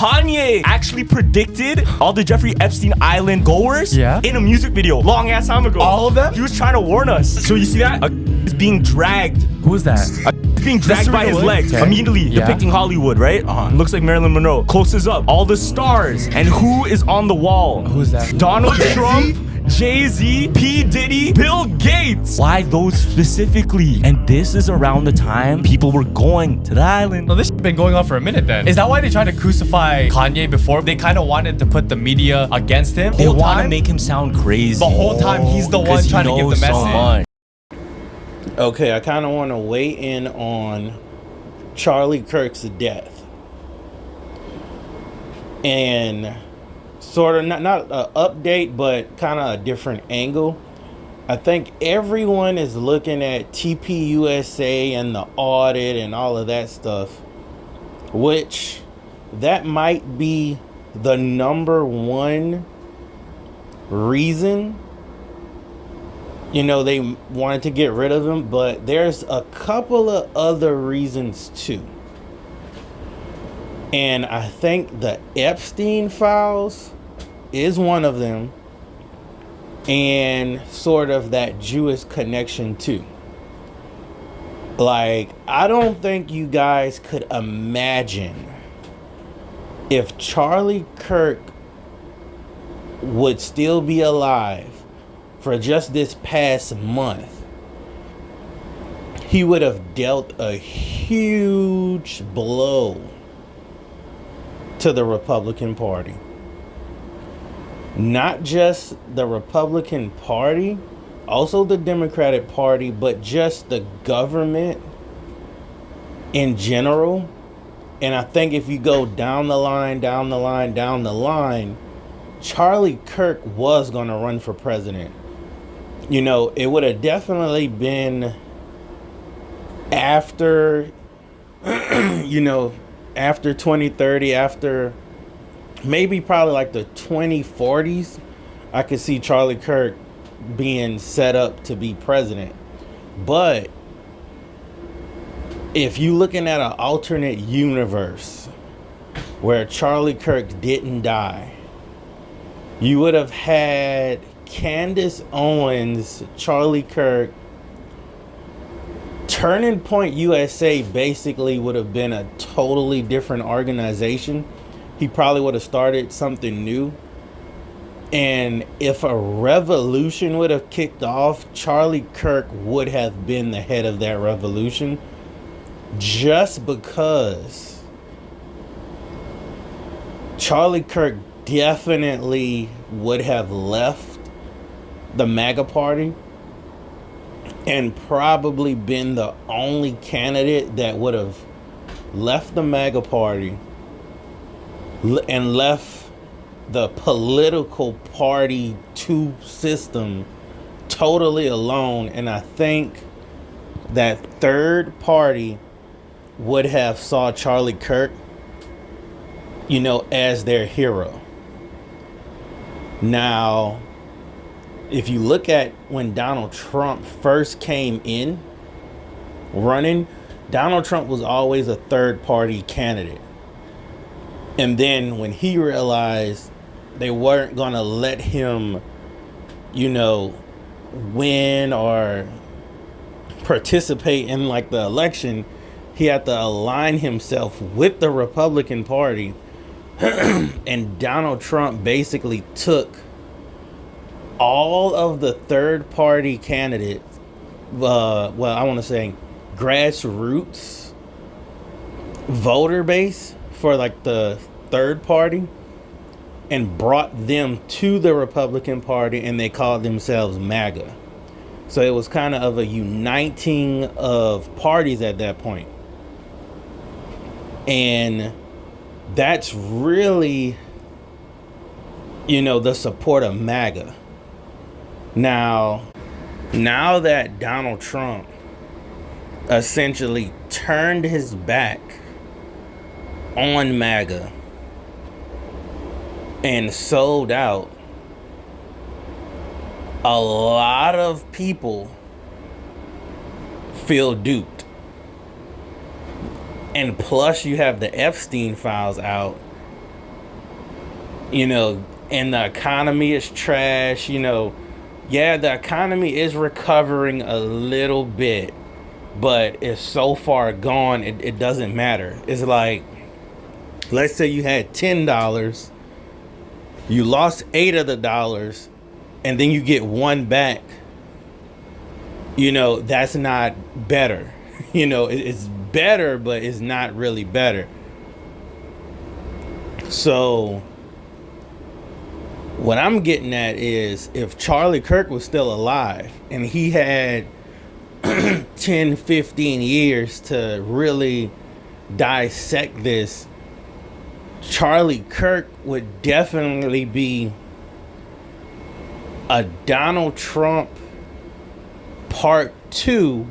Kanye actually predicted all the Jeffrey Epstein Island goers in a music video long ass time ago. All of them? He was trying to warn us. So you see that? A is being dragged. Who is that? Being dragged by his legs immediately, depicting Hollywood, right? Looks like Marilyn Monroe. Closes up all the stars, and who is on the wall? Who's that? Donald Trump, Jay-Z, P. Diddy, Bill Gates. Why those specifically? And this is around the time people were going to the island. No, this shit's been going on for a minute then. Is that why they tried to crucify Kanye before? They kind of wanted to put the media against him. They want to make him sound crazy. The whole time he's the one trying to give the message. Okay, I kind of want to weigh in on Charlie Kirk's death. And sort of not an update, but kind of a different angle. I think everyone is looking at TPUSA and the audit and all of that stuff, which that might be the number one reason, you know, they wanted to get rid of him, but there's a couple of other reasons too. And I think the Epstein files is one of them, and sort of that Jewish connection too. Like, I don't think you guys could imagine if Charlie Kirk would still be alive for just this past month. He would have dealt a huge blow to the Republican Party. Not just the Republican Party, also the Democratic Party, but just the government in general. And I think if you go down the line, Charlie Kirk was going to run for president. You know, it would have definitely been after, you know, after 2030, after maybe probably like the 2040s, I could see Charlie Kirk being set up to be president. But if you're looking at an alternate universe where Charlie Kirk didn't die, you would have had Candace Owens, Charlie Kirk. Turning Point USA basically would have been a totally different organization. He probably would have started something new. And if a revolution would have kicked off, Charlie Kirk would have been the head of that revolution. Just because Charlie Kirk definitely would have left the MAGA party and probably been the only candidate that would have left the MAGA party and left the political party 2 system totally alone. And I think that third party would have saw Charlie Kirk, you know, as their hero. Now, if you look at when Donald Trump first came in running, Donald Trump was always a third party candidate. And then when he realized they weren't going to let him, you know, win or participate in like the election, he had to align himself with the Republican Party. And Donald Trump basically took all of the third party candidates, well, I want to say grassroots voter base for like the third party, and brought them to the Republican Party, and they called themselves MAGA. So it was kind of a uniting of parties at that point. And that's really, you know, the support of MAGA. Now that Donald Trump essentially turned his back on MAGA and sold out, a lot of people feel duped. And plus you have the Epstein files out, you know, and the economy is trash, you know. Yeah, the economy is recovering a little bit, but it's so far gone, it doesn't matter. It's like, let's say you had $10, you lost 8 of the dollars, and then you get one back. You know, that's not better. You know, it's better, but it's not really better. So what I'm getting at is, if Charlie Kirk was still alive and he had 10, 15 years to really dissect this, Charlie Kirk would definitely be a Donald Trump part 2,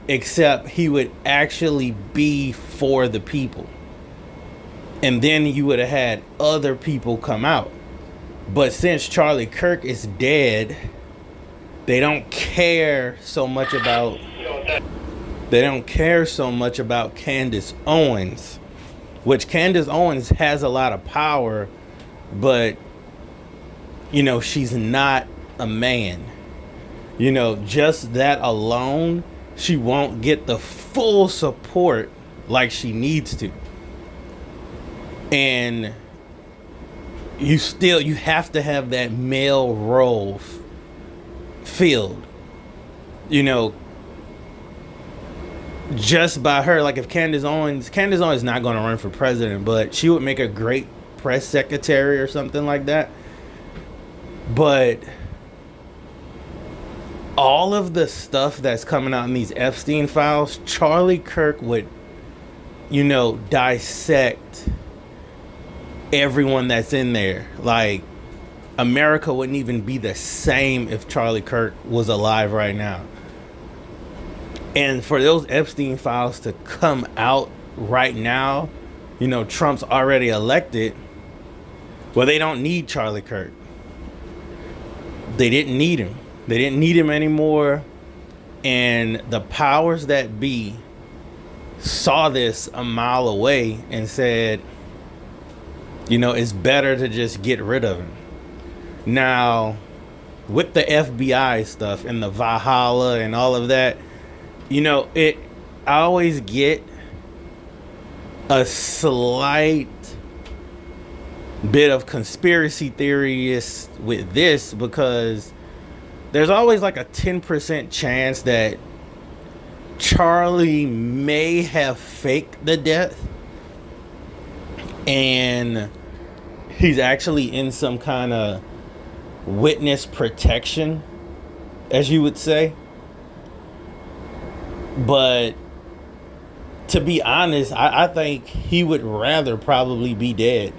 except he would actually be for the people. And then you would have had other people come out. But since Charlie Kirk is dead, they don't care so much about Candace Owens, which Candace Owens has a lot of power, but you know, she's not a man. You know, just that alone, she won't get the full support like she needs to. And you have to have that male role filled. You know, just by her, like if Candace Owens is not going to run for president, but she would make a great press secretary or something like that. But all of the stuff that's coming out in these Epstein files, Charlie Kirk would, you know, dissect everyone that's in there. Like, America wouldn't even be the same if Charlie Kirk was alive right now. And for those Epstein files to come out right now, you know, Trump's already elected. Well, they don't need Charlie Kirk. They didn't need him. They didn't need him anymore. And the powers that be saw this a mile away and said, you know, it's better to just get rid of him. Now, with the FBI stuff and the Valhalla and all of that, you know, I always get a slight bit of conspiracy theories with this, because there's always like a 10% chance that Charlie may have faked the death and he's actually in some kind of witness protection, as you would say. But to be honest, I think he would rather probably be dead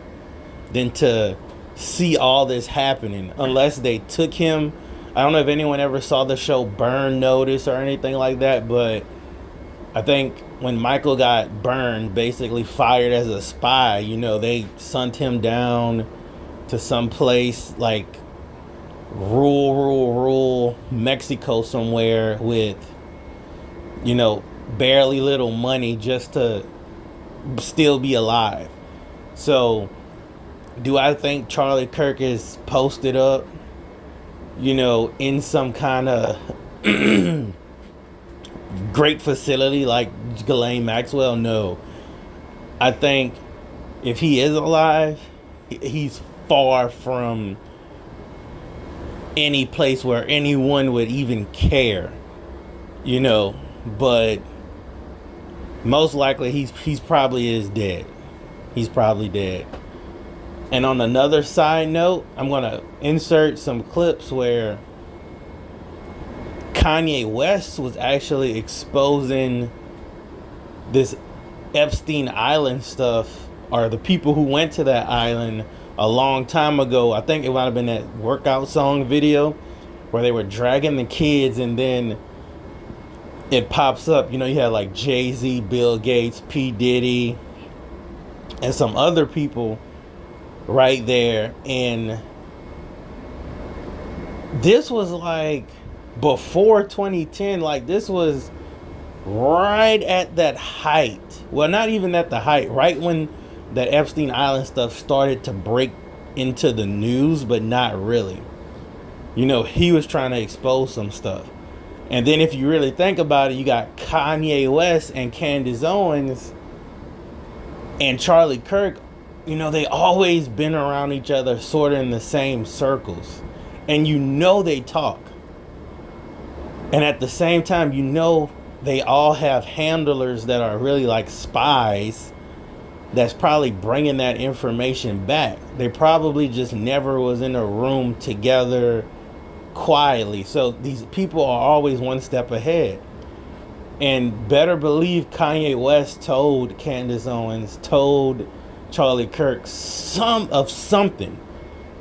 than to see all this happening, unless they took him. I don't know if anyone ever saw the show Burn Notice or anything like that, but I think when Michael got burned, basically fired as a spy, you know, they sent him down to some place like rural Mexico somewhere with, you know, barely little money just to still be alive. So do I think Charlie Kirk is posted up, you know, in some kind of great facility like Ghislaine Maxwell? No. I think if he is alive, he's far from any place where anyone would even care, you know. But most likely he's probably is dead. He's probably dead. And on another side note, I'm going to insert some clips where Kanye West was actually exposing this Epstein Island stuff, or the people who went to that island a long time ago. I think it might have been that workout song video where they were dragging the kids, and then it pops up, you know, you had like Jay-Z, Bill Gates, P. Diddy, and some other people right there. And this was like before 2010, like this was right at that height. Well, not even at the height, right when the Epstein Island stuff started to break into the news, but not really. You know, he was trying to expose some stuff. And then if you really think about it, you got Kanye West and Candace Owens and Charlie Kirk. You know, they always been around each other, sort of in the same circles. And you know they talk. And at the same time, you know they all have handlers that are really like spies that's probably bringing that information back. They probably just never was in a room together quietly. So these people are always one step ahead. And better believe Kanye West told Candace Owens, told Charlie Kirk something.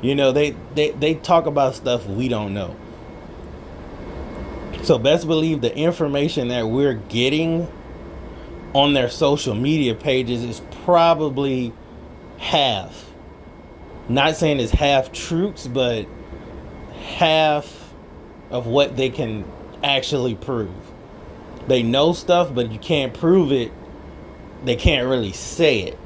You know, they talk about stuff we don't know. So best believe the information that we're getting on their social media pages is probably half. Not saying it's half truths, but half of what they can actually prove. They know stuff, but you can't prove it. They can't really say it.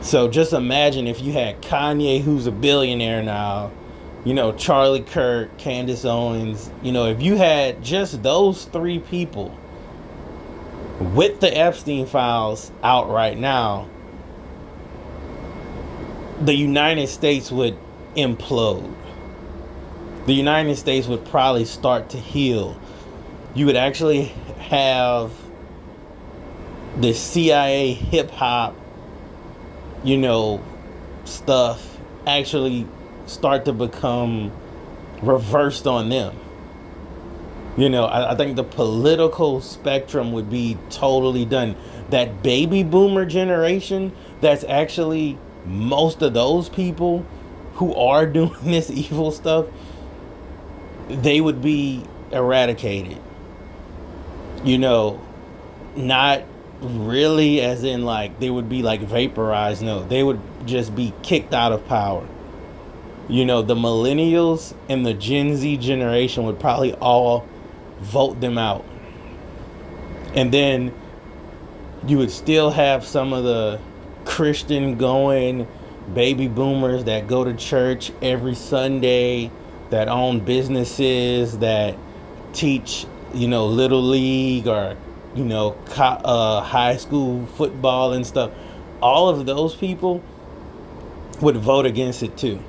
So just imagine if you had Kanye, who's a billionaire now, you know, Charlie Kirk, Candace Owens, you know, if you had just those three people with the Epstein files out right now, the United States would implode. The United States would probably start to heal. You would actually have the CIA hip hop, you know, stuff actually start to become reversed on them. You know, I think the political spectrum would be totally done. That baby boomer generation, that's actually most of those people who are doing this evil stuff, they would be eradicated. You know, not really as in like they would be like vaporized. No, they would just be kicked out of power. You know, the millennials and the Gen Z generation would probably all vote them out. And then you would still have some of the Christian going baby boomers that go to church every Sunday, that own businesses, that teach, you know, little league or, you know, high school football and stuff. All of those people would vote against it too.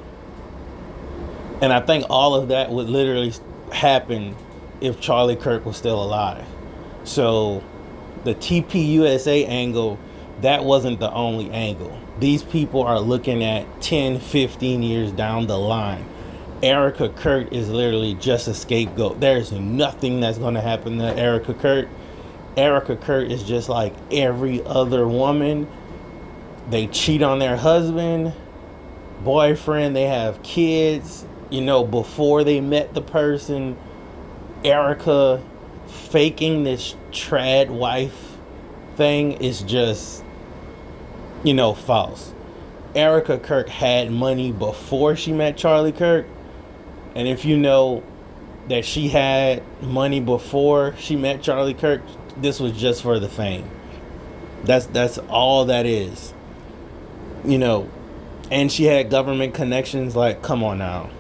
And I think all of that would literally happen if Charlie Kirk was still alive. So the TPUSA angle, that wasn't the only angle. These people are looking at 10, 15 years down the line. Erica Kirk is literally just a scapegoat. There's nothing that's going to happen to Erica Kirk. Erica Kirk is just like every other woman. They cheat on their husband, boyfriend, they have kids, you know, before they met the person. Erica faking this trad wife thing is just, you know, false. Erica Kirk had money before she met Charlie Kirk. And if you know that she had money before she met Charlie Kirk, this was just for the fame. That's all that is. You know, and she had government connections. Like, come on now.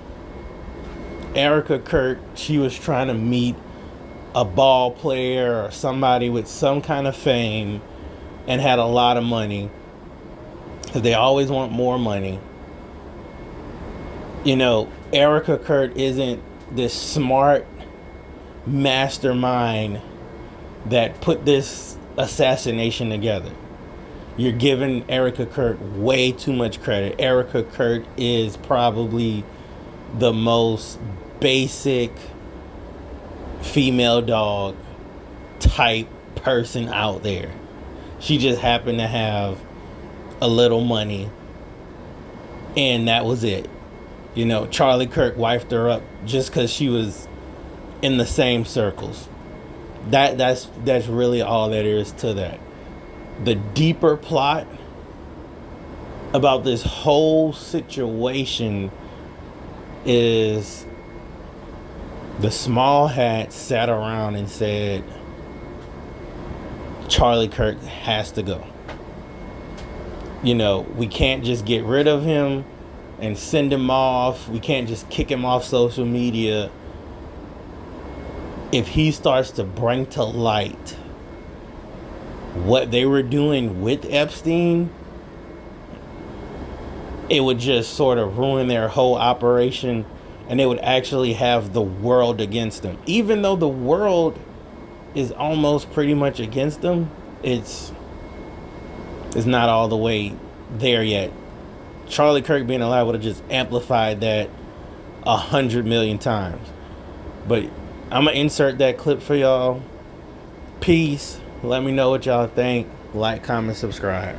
Erica Kirk, she was trying to meet a ball player or somebody with some kind of fame and had a lot of money, because they always want more money. You know, Erica Kirk isn't this smart mastermind that put this assassination together. You're giving Erica Kirk way too much credit. Erica Kirk is probably the most basic female dog type person out there. She just happened to have a little money, and that was it. You know, Charlie Kirk wifed her up just because she was in the same circles. That's really all that is to that. The deeper plot about this whole situation is the small hat sat around and said, Charlie Kirk has to go. you know, we can't just get rid of him and send him off. We can't just kick him off social media. If he starts to bring to light what they were doing with Epstein, it would just sort of ruin their whole operation, and they would actually have the world against them. Even though the world is almost pretty much against them, it's not all the way there yet. Charlie Kirk being alive would have just amplified that 100 million times. But I'm gonna insert that clip for y'all. Peace. Let me know what y'all think. Like, comment, subscribe.